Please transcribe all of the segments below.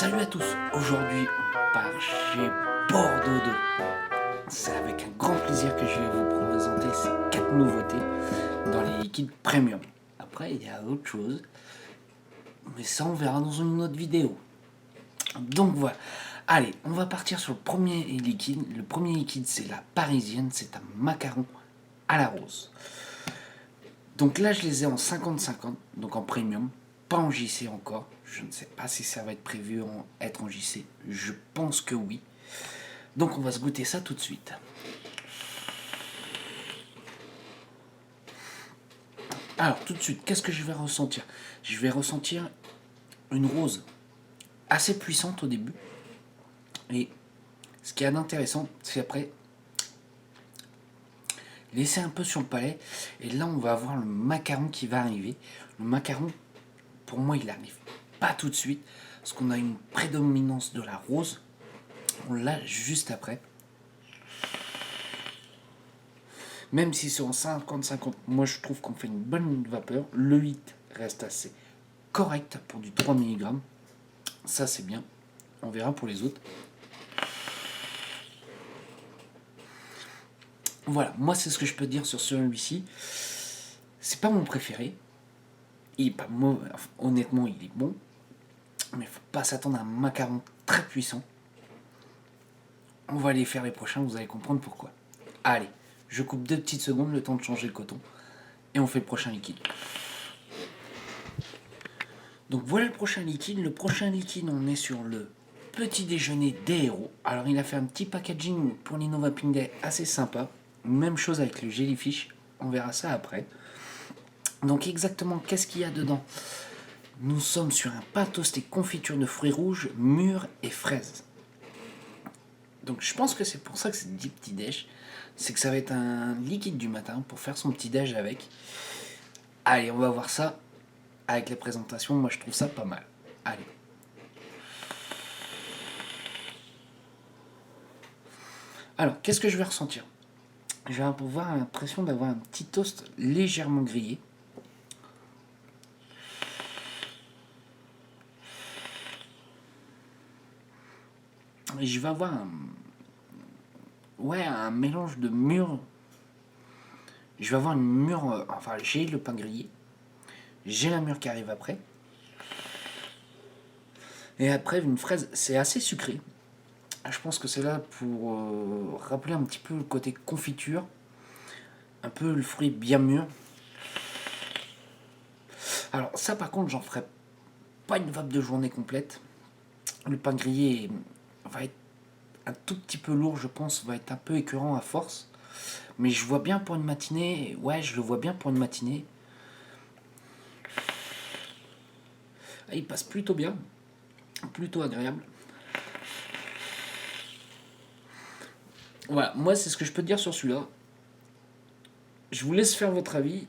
Salut à tous, aujourd'hui on part chez Bordeaux 2. C'est avec un grand plaisir que je vais vous présenter ces 4 nouveautés dans les liquides premium. Après il y a autre chose, mais ça on verra dans une autre vidéo. Donc voilà, allez on va partir sur le premier liquide. Le premier liquide c'est la Parisienne, c'est un macaron à la rose. Donc là je les ai en 50-50, donc en premium, pas en JC encore. Je ne sais pas si ça va être prévu être en JC, je pense que oui. Donc on va se goûter ça tout de suite. Alors tout de suite, qu'est-ce que je vais ressentir? Je vais ressentir une rose assez puissante au début. Et ce qui est intéressant, c'est après laisser un peu sur le palais. Et là on va avoir le macaron qui va arriver. Le macaron, pour moi il arrive pas tout de suite, parce qu'on a une prédominance de la rose. On l'a juste après. Même si c'est en 50-50, moi je trouve qu'on fait une bonne vapeur. Le 8 reste assez correct pour du 3 mg. Ça c'est bien. On verra pour les autres. Voilà, moi c'est ce que je peux dire sur celui-ci. C'est pas mon préféré. Il est pas mauvais. Honnêtement, il est bon. Mais faut pas s'attendre à un macaron très puissant. On va aller faire les prochains, vous allez comprendre pourquoi. Allez, je coupe 2 petites secondes, le temps de changer le coton. Et on fait le prochain liquide. Donc voilà le prochain liquide. Le prochain liquide, on est sur le petit déjeuner des héros. Alors il a fait un petit packaging pour l'Innova Pink Day assez sympa. Même chose avec le Jellyfish. On verra ça après. Donc exactement, qu'est-ce qu'il y a dedans? Nous sommes sur un pain toasté confiture de fruits rouges, mûres et fraises. Donc je pense que c'est pour ça que c'est dit petit déj. C'est que ça va être un liquide du matin pour faire son petit déj avec. Allez, on va voir ça avec la présentation. Moi je trouve ça pas mal. Allez. Alors, qu'est-ce que je vais ressentir? Je vais avoir l'impression d'avoir un petit toast légèrement grillé. Et je vais avoir un mélange de mûres. Je vais avoir une mûre, enfin j'ai le pain grillé. J'ai la mûre qui arrive après. Et après une fraise, c'est assez sucré. Je pense que c'est là pour rappeler un petit peu le côté confiture. Un peu le fruit bien mûr. Alors ça par contre j'en ferai pas une vape de journée complète. Le pain grillé va être un tout petit peu lourd, je pense, va être un peu écœurant à force. Mais je vois bien pour une matinée, ouais, je le vois bien pour une matinée. Il passe plutôt bien, plutôt agréable. Voilà, moi c'est ce que je peux te dire sur celui-là. Je vous laisse faire votre avis.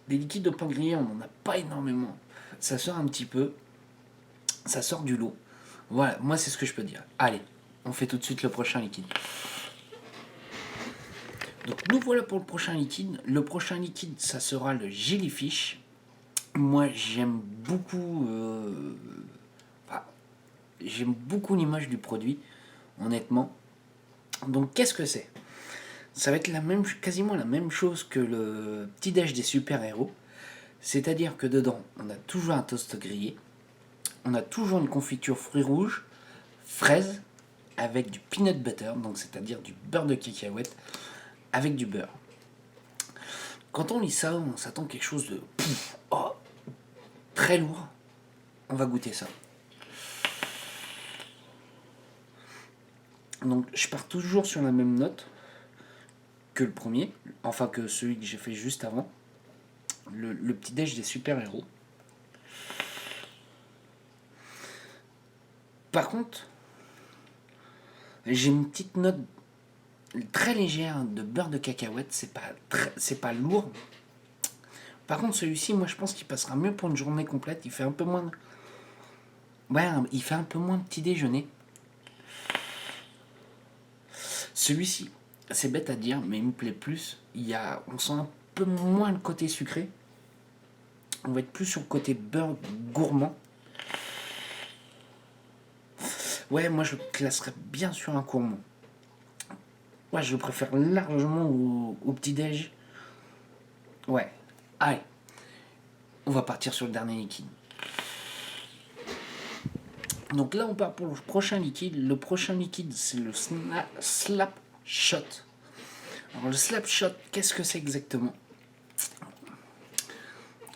Des liquides de pain grillé, on n'en a pas énormément. Ça sort un petit peu, ça sort du lot. Voilà, moi c'est ce que je peux dire. Allez, on fait tout de suite le prochain liquide. Donc nous voilà pour le prochain liquide. Le prochain liquide, ça sera le Jellyfish. Moi j'aime beaucoup, j'aime beaucoup l'image du produit, honnêtement. Donc qu'est-ce que c'est? Ça va être quasiment la même chose que le petit déj des super-héros. C'est-à-dire que dedans, on a toujours un toast grillé, on a toujours une confiture fruits rouges, fraises, avec du peanut butter, donc c'est-à-dire du beurre de cacahuète, avec du beurre. Quand on lit ça, on s'attend à quelque chose de très lourd. On va goûter ça. Donc je pars toujours sur la même note que le premier, enfin que celui que j'ai fait juste avant, le petit déj des super-héros. Par contre, j'ai une petite note très légère de beurre de cacahuète, c'est pas lourd. Par contre, celui-ci, moi je pense qu'il passera mieux pour une journée complète, il fait un peu moins il fait un peu moins petit déjeuner. Celui-ci, c'est bête à dire, mais il me plaît plus. On sent un peu moins le côté sucré. On va être plus sur le côté beurre gourmand. Ouais, moi je le classerais bien sur un gourmand. Ouais, je le préfère largement au petit-déj. Ouais. Allez, on va partir sur le dernier liquide. Donc là, on part pour le prochain liquide. Le prochain liquide, c'est le Slap Shot. Alors le Slap Shot, qu'est-ce que c'est exactement?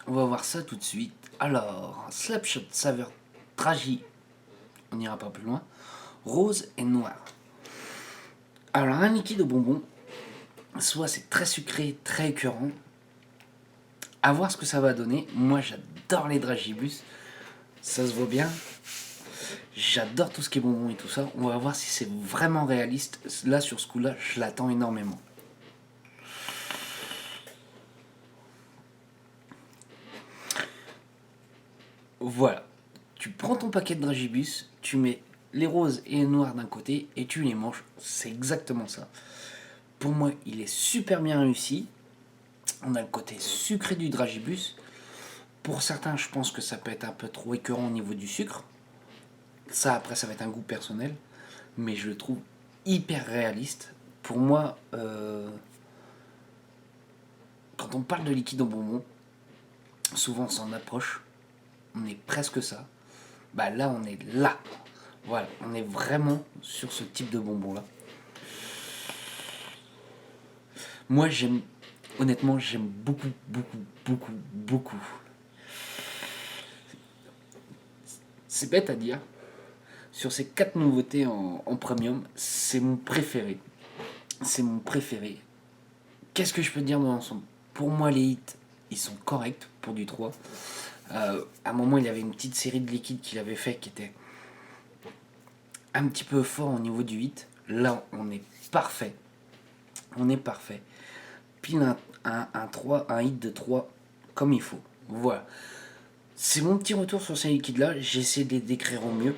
On va voir ça tout de suite. Alors, Slap Shot saveur Draghi. On n'ira pas plus loin. Rose et noir. Alors un liquide au bonbon, soit c'est très sucré, très écœurant. À voir ce que ça va donner. Moi, j'adore les dragibus. Ça se voit bien. J'adore tout ce qui est bonbon et tout ça. On va voir si c'est vraiment réaliste. Là, sur ce coup-là, je l'attends énormément. Voilà. Tu prends ton paquet de dragibus, tu mets les roses et les noirs d'un côté et tu les manges. C'est exactement ça. Pour moi, il est super bien réussi. On a le côté sucré du dragibus. Pour certains, je pense que ça peut être un peu trop écœurant au niveau du sucre. Ça, après, ça va être un goût personnel. Mais je le trouve hyper réaliste. Pour moi, quand on parle de liquide au bonbon, souvent on s'en approche. On est presque ça. Bah là, on est là. Voilà, on est vraiment sur ce type de bonbon-là. Moi, honnêtement, j'aime beaucoup, beaucoup, beaucoup, beaucoup. C'est bête à dire. Sur ces 4 nouveautés en premium, c'est mon préféré. C'est mon préféré. Qu'est-ce que je peux dire dans l'ensemble? Pour moi, les hits, ils sont corrects pour du 3. À un moment, il y avait une petite série de liquides qu'il avait fait qui était un petit peu fort au niveau du 8. Là, on est parfait. On est parfait. Pile un 3, un hit de 3 comme il faut. Voilà. C'est mon petit retour sur ces liquides-là. J'essaie de les décrire au mieux.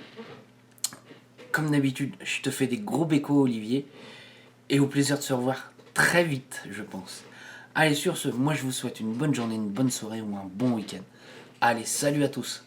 Comme d'habitude, je te fais des gros bécos, Olivier. Et au plaisir de se revoir très vite, je pense. Allez, sur ce, moi je vous souhaite une bonne journée, une bonne soirée ou un bon week-end. Allez, salut à tous!